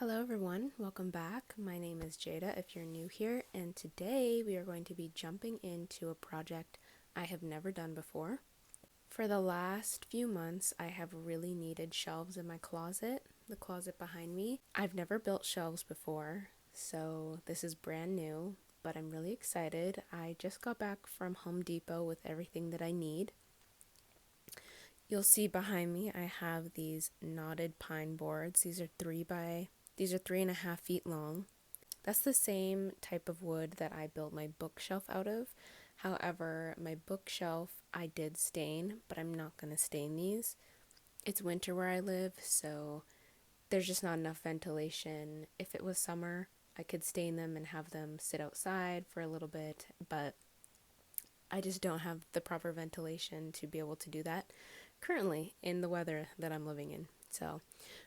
Hello everyone, welcome back. My name is Jada if you're new here, and today we are going to be jumping into a project I have never done before. For the last few months, I have really needed shelves in my closet, the closet behind me. I've never built shelves before, so this is brand new, but I'm really excited. I just got back from Home Depot with everything that I need. You'll see behind me I have these knotted pine boards. These are 3.5 feet long. That's the same type of wood that I built my bookshelf out of. However, my bookshelf I did stain, but I'm not going to stain these. It's winter where I live, so there's just not enough ventilation. If it was summer, I could stain them and have them sit outside for a little bit, but I just don't have the proper ventilation to be able to do that currently in the weather that I'm living in. So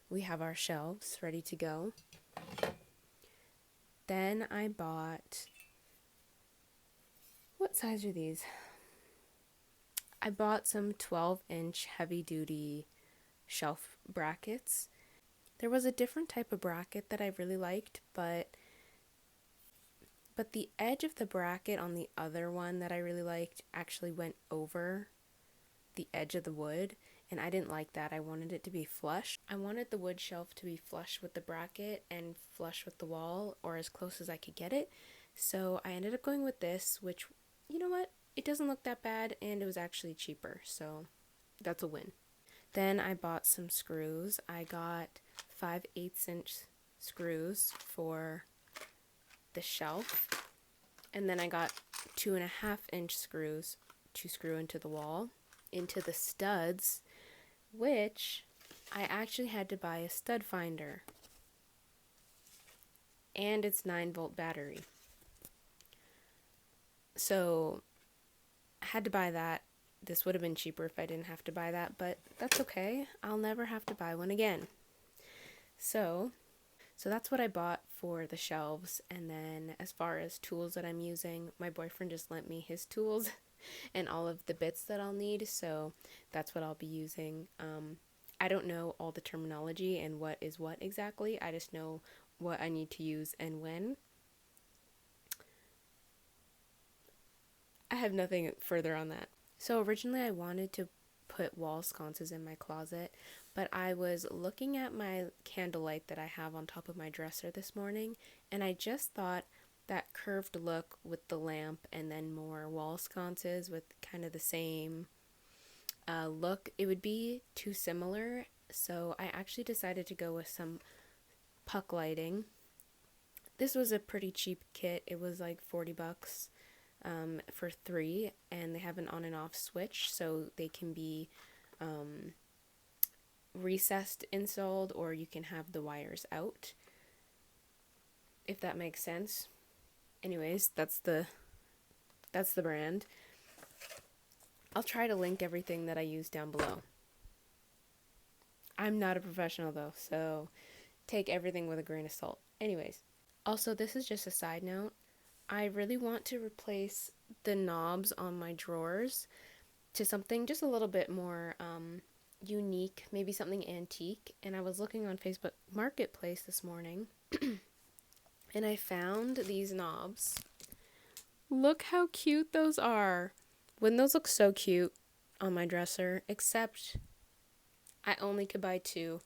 we have our shelves ready to go. Then I bought, what size are these? I bought some 12-inch heavy-duty shelf brackets. There was a different type of bracket that I really liked, but the edge of the bracket on the other one that I really liked actually went over the edge of the wood, and I didn't like that. I wanted it to be flush. I wanted the wood shelf to be flush with the bracket and flush with the wall, or as close as I could get it. So I ended up going with this, which, you know what? It doesn't look that bad, and it was actually cheaper, so that's a win. Then I bought some screws. I got 5/8" screws for the shelf, and then I got 2.5" screws to screw into the wall, into the studs, which I actually had to buy a stud finder, and it's 9-volt battery. So I had to buy that. This would have been cheaper if I didn't have to buy that, but that's okay. I'll never have to buy one again. So that's what I bought for the shelves. And then as far as tools that I'm using, my boyfriend just lent me his tools and all of the bits that I'll need, so that's what I'll be using. I don't know all the terminology and what is what exactly. I just know what I need to use and when. I have nothing further on that. So originally I wanted to put wall sconces in my closet, but I was looking at my candlelight that I have on top of my dresser this morning, and I just thought that curved look with the lamp and then more wall sconces with kind of the same look, it would be too similar. So I actually decided to go with some puck lighting. This was a pretty cheap kit. It was like $40 for 3, and they have an on and off switch, so they can be recessed installed, or you can have the wires out, if that makes sense. Anyways, that's the brand. I'll try to link everything that I use down below. I'm not a professional though, so take everything with a grain of salt. Anyways, also this is just a side note. I really want to replace the knobs on my drawers to something just a little bit more unique, maybe something antique. And I was looking on Facebook Marketplace this morning and I found these knobs. Look how cute those are. Wouldn't those look so cute on my dresser? Except I only could buy 2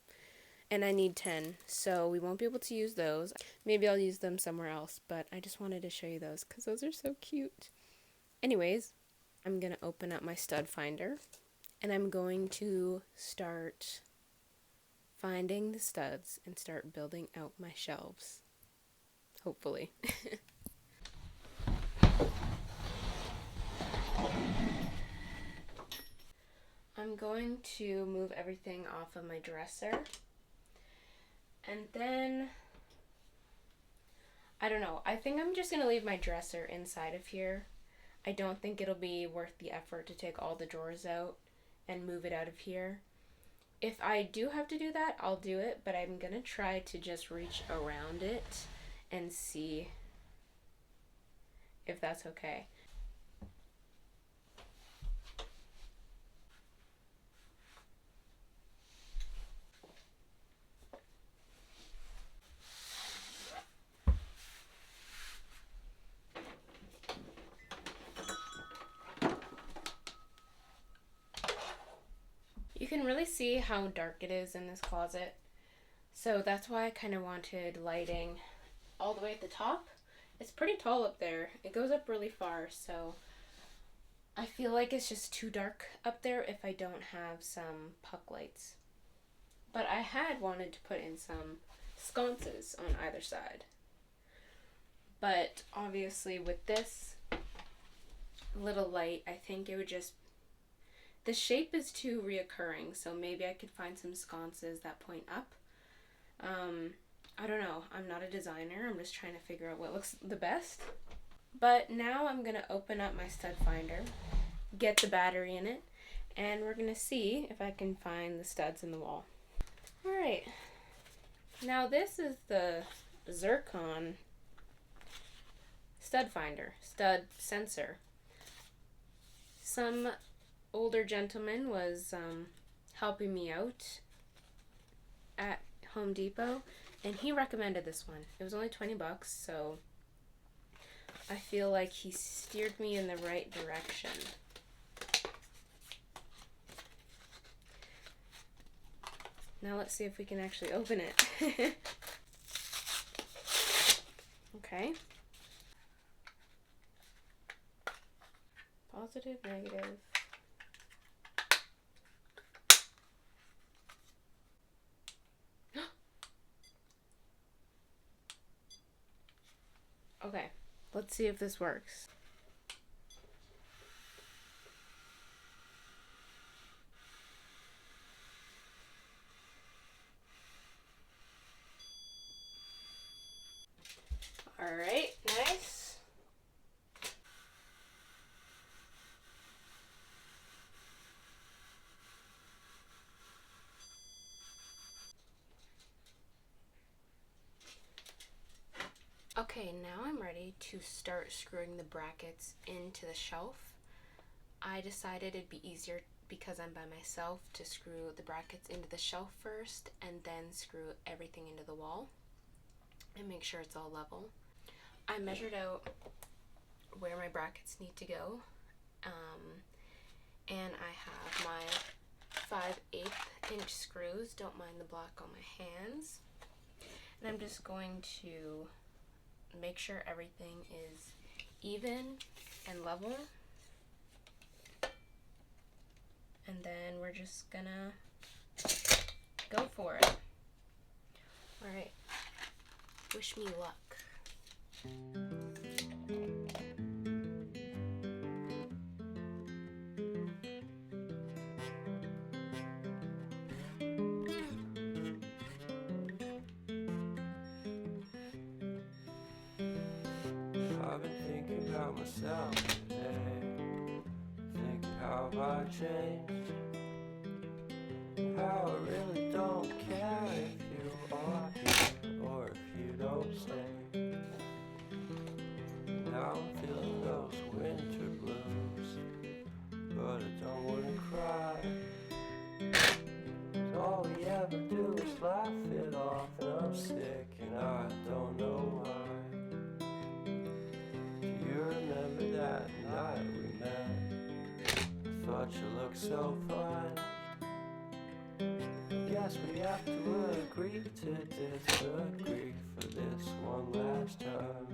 and I need 10, so we won't be able to use those. Maybe I'll use them somewhere else, but I just wanted to show you those because those are so cute. Anyways, I'm going to open up my stud finder and I'm going to start finding the studs and start building out my shelves. Hopefully. I'm going to move everything off of my dresser. And then, I don't know, I think I'm just going to leave my dresser inside of here. I don't think it'll be worth the effort to take all the drawers out and move it out of here. If I do have to do that, I'll do it, but I'm going to try to just reach around it and see if that's okay. can really see how dark it is in this closet. So that's why I kind of wanted lighting all the way at the top. It's pretty tall up there. It goes up really far, so I feel like it's just too dark up there if I don't have some puck lights. But I had wanted to put in some sconces on either side. But obviously with this little light, I think it would just... The shape is too reoccurring, so maybe I could find some sconces that point up. I don't know. I'm not a designer. I'm just trying to figure out what looks the best. But now I'm going to open up my stud finder, get the battery in it, and we're going to see if I can find the studs in the wall. Alright. Now this is the Zircon stud finder, stud sensor. Some older gentleman was helping me out at Home Depot, and he recommended this one. It was only 20 bucks, so I feel like he steered me in the right direction. Now let's see if we can actually open it. Okay. Positive, negative. Okay, let's see if this works. Alright, nice. Okay, now I'm ready to start screwing the brackets into the shelf. I decided it'd be easier because I'm by myself to screw the brackets into the shelf first and then screw everything into the wall and make sure it's all level. I measured out where my brackets need to go, and I have my 5/8 inch screws. Don't mind the black on my hands. And I'm just going to make sure everything is even and level. And then we're just gonna go for it. Alright. Wish me luck. I've been thinking about myself today, thinking how I changed, how I really don't care if you are here or if you don't stay. Now I'm feeling those winter blues, but I don't wanna cry. 'Cause all we ever do is laugh it off, and I'm sick and I don't know why. Remember that night we met? I thought you looked so fine. Guess we have to agree to disagree for this one last time.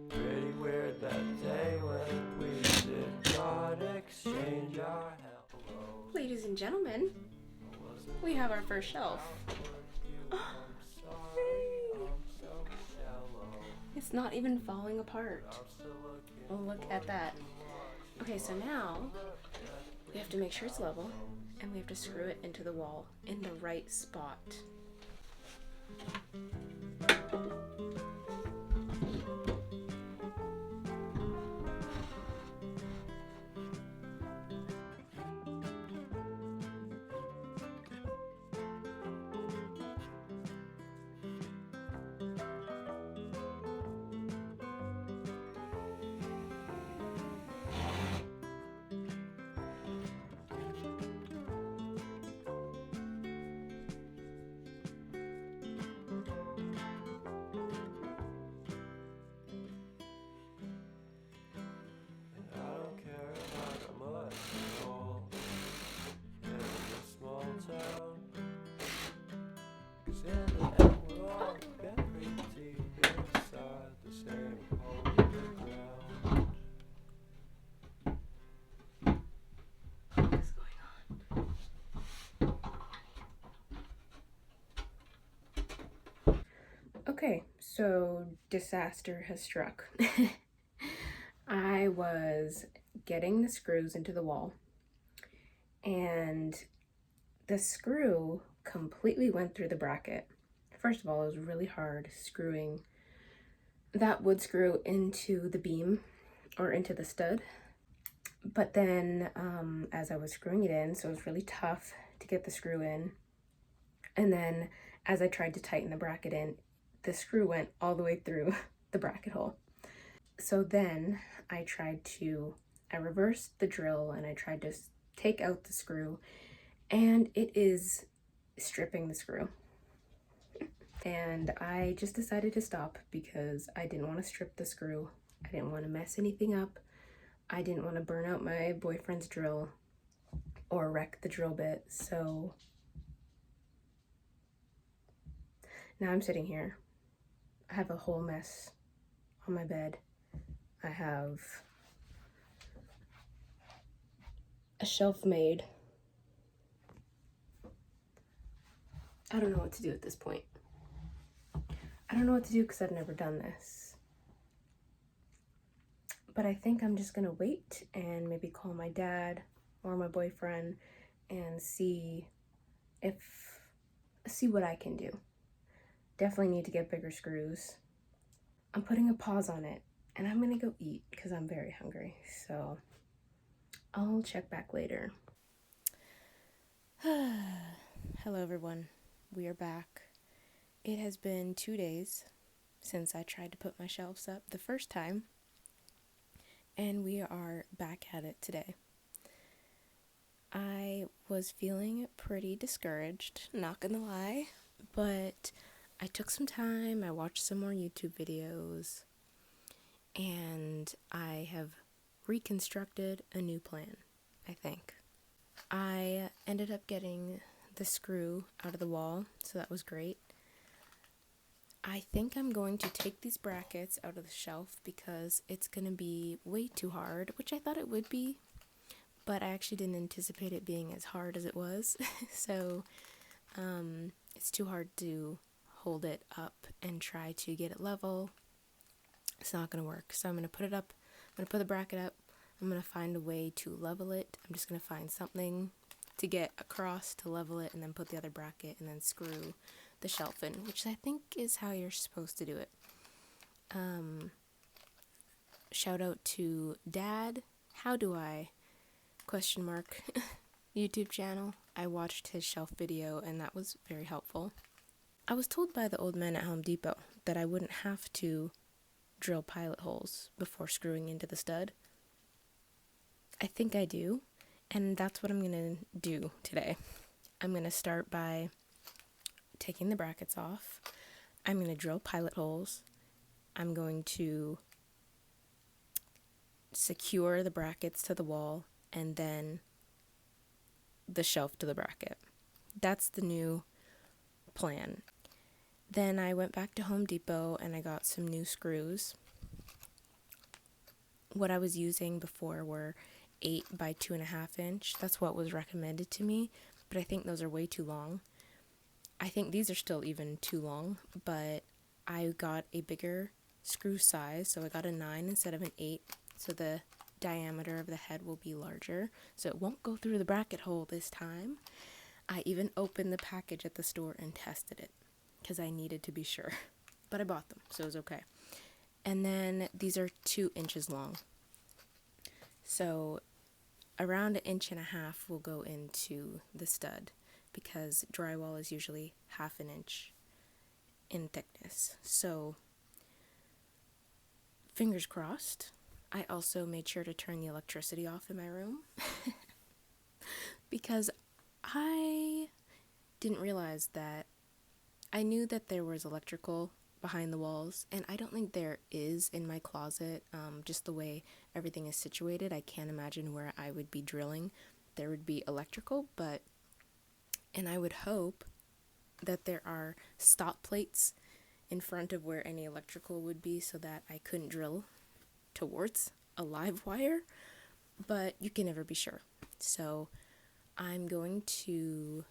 Pretty weird that day when we did not exchange our hellos. Ladies and gentlemen, we have our first shelf. It's not even falling apart. Oh, look at that. Okay, so now we have to make sure it's level, and we have to screw it into the wall in the right spot. Okay, so disaster has struck. I was getting the screws into the wall, and the screw completely went through the bracket. First of all, it was really hard screwing that wood screw into the beam or into the stud. But then as I was screwing it in, so it was really tough to get the screw in. And then as I tried to tighten the bracket in, the screw went all the way through the bracket hole. So then I reversed the drill and I tried to take out the screw, and it is stripping the screw. And I just decided to stop because I didn't want to strip the screw. I didn't want to mess anything up. I didn't want to burn out my boyfriend's drill or wreck the drill bit. So now I'm sitting here. I have a whole mess on my bed. I have a shelf made. I don't know what to do at this point. I don't know what to do because I've never done this. But I think I'm just gonna wait and maybe call my dad or my boyfriend and see what I can do. Definitely need to get bigger screws. I'm putting a pause on it and I'm gonna go eat because I'm very hungry. So I'll check back later. Hello everyone, we are back. It has been 2 days since I tried to put my shelves up the first time, and we are back at it today. I was feeling pretty discouraged, not gonna lie, but I took some time, I watched some more YouTube videos, and I have reconstructed a new plan, I think. I ended up getting the screw out of the wall, so that was great. I think I'm going to take these brackets out of the shelf because it's going to be way too hard, which I thought it would be, but I actually didn't anticipate it being as hard as it was. So it's too hard to hold it up and try to get it level. It's not going to work. So I'm going to put it up. I'm going to put the bracket up. I'm going to find a way to level it. I'm just going to find something to get across to level it and then put the other bracket and then screw the shelf in, which I think is how you're supposed to do it. Shout out to Dad. How do I? ? YouTube channel. I watched his shelf video and that was very helpful. I was told by the old man at Home Depot that I wouldn't have to drill pilot holes before screwing into the stud. I think I do, and that's what I'm gonna do today. I'm gonna start by taking the brackets off. I'm going to drill pilot holes. I'm going to secure the brackets to the wall and then the shelf to the bracket. That's the new plan. Then I went back to Home Depot and I got some new screws. What I was using before were 8 by 2.5 inch. That's what was recommended to me, but I think those are way too long. I think these are still even too long, but I got a bigger screw size, so I got a 9 instead of an 8, so the diameter of the head will be larger, so it won't go through the bracket hole this time. I even opened the package at the store and tested it, because I needed to be sure, but I bought them, so it was okay. And then these are 2 inches long, so around 1.5 inches will go into the stud, because drywall is usually 1/2 inch in thickness. So, fingers crossed. I also made sure to turn the electricity off in my room because I didn't realize that. I knew that there was electrical behind the walls, and I don't think there is in my closet. Just the way everything is situated, I can't imagine where I would be drilling there would be electrical, and I would hope that there are stop plates in front of where any electrical would be so that I couldn't drill towards a live wire, but you can never be sure. So I'm going to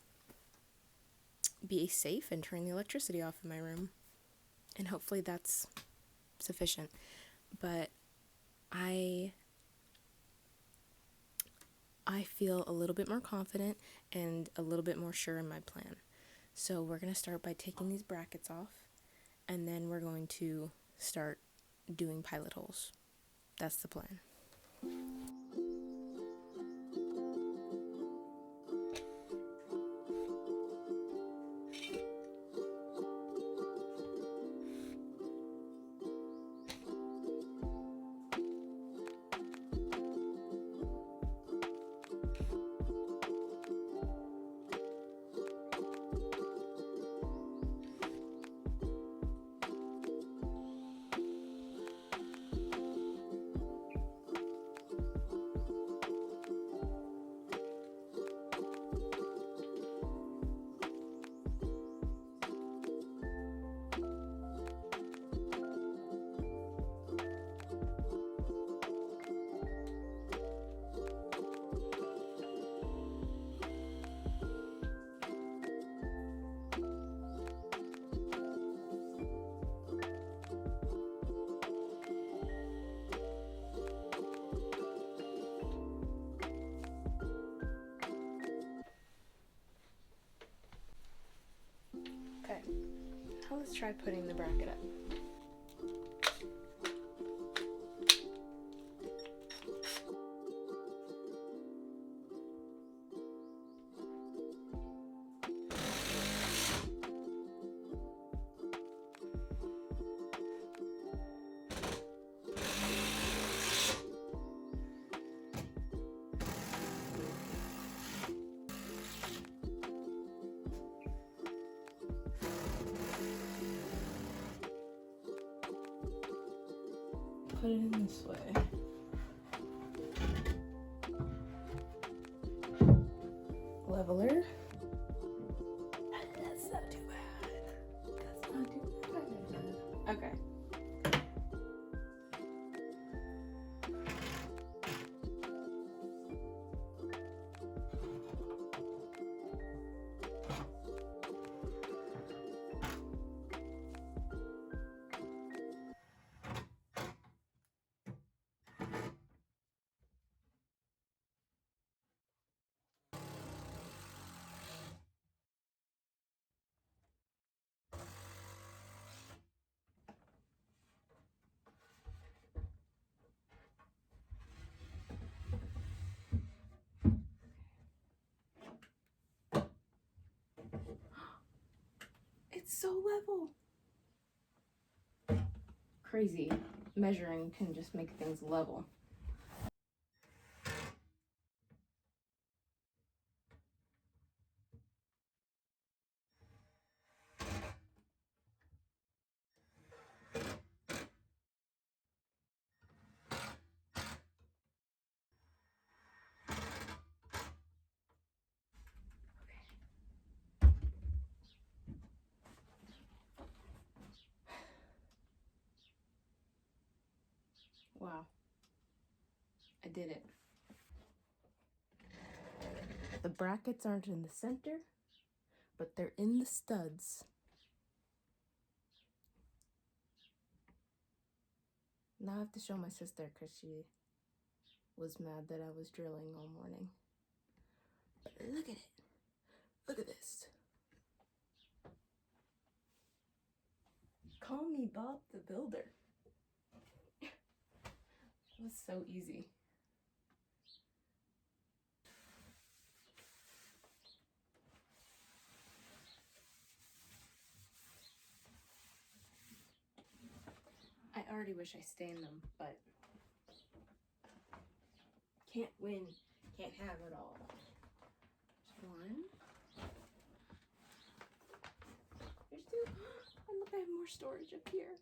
be safe and turn the electricity off in my room. and hopefully that's sufficient. But I feel a little bit more confident and a little bit more sure in my plan. So we're going to start by taking these brackets off, and then we're going to start doing pilot holes. That's the plan. Okay, now let's try putting the bracket up. Put it in this way. Leveler. That's not too bad. That's not too bad. Okay. It's so level. Crazy. Measuring can just make things level. Wow. I did it. The brackets aren't in the center, but they're in the studs. Now I have to show my sister because she was mad that I was drilling all morning. But look at it. Look at this. Call me Bob the Builder. It was so easy. I already wish I stained them, but can't win, can't have it all. There's one. There's two. And look, I have more storage up here.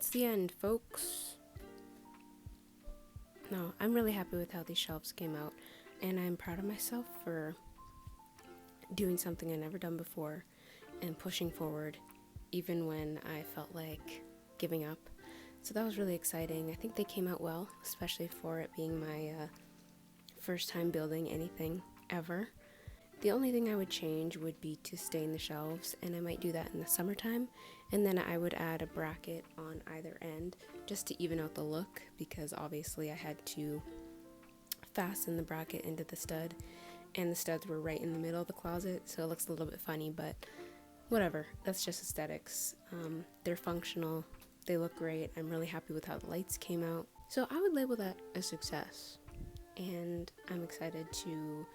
that's the end, folks. No, I'm really happy with how these shelves came out, and I'm proud of myself for doing something I've never done before and pushing forward even when I felt like giving up. So that was really exciting. I think they came out well, especially for it being my first time building anything ever. The only thing I would change would be to stain the shelves, and I might do that in the summertime, and then I would add a bracket on either end just to even out the look, because obviously I had to fasten the bracket into the stud, and the studs were right in the middle of the closet, so it looks a little bit funny, but whatever, that's just aesthetics. They're functional, they look great. I'm really happy with how the lights came out, so I would label that a success, and I'm excited to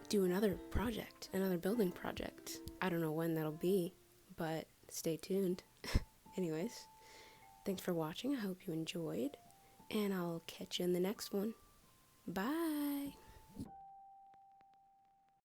do another project, another building project. I don't know when that'll be, but stay tuned. Anyways, thanks for watching. I hope you enjoyed, and I'll catch you in the next one. Bye.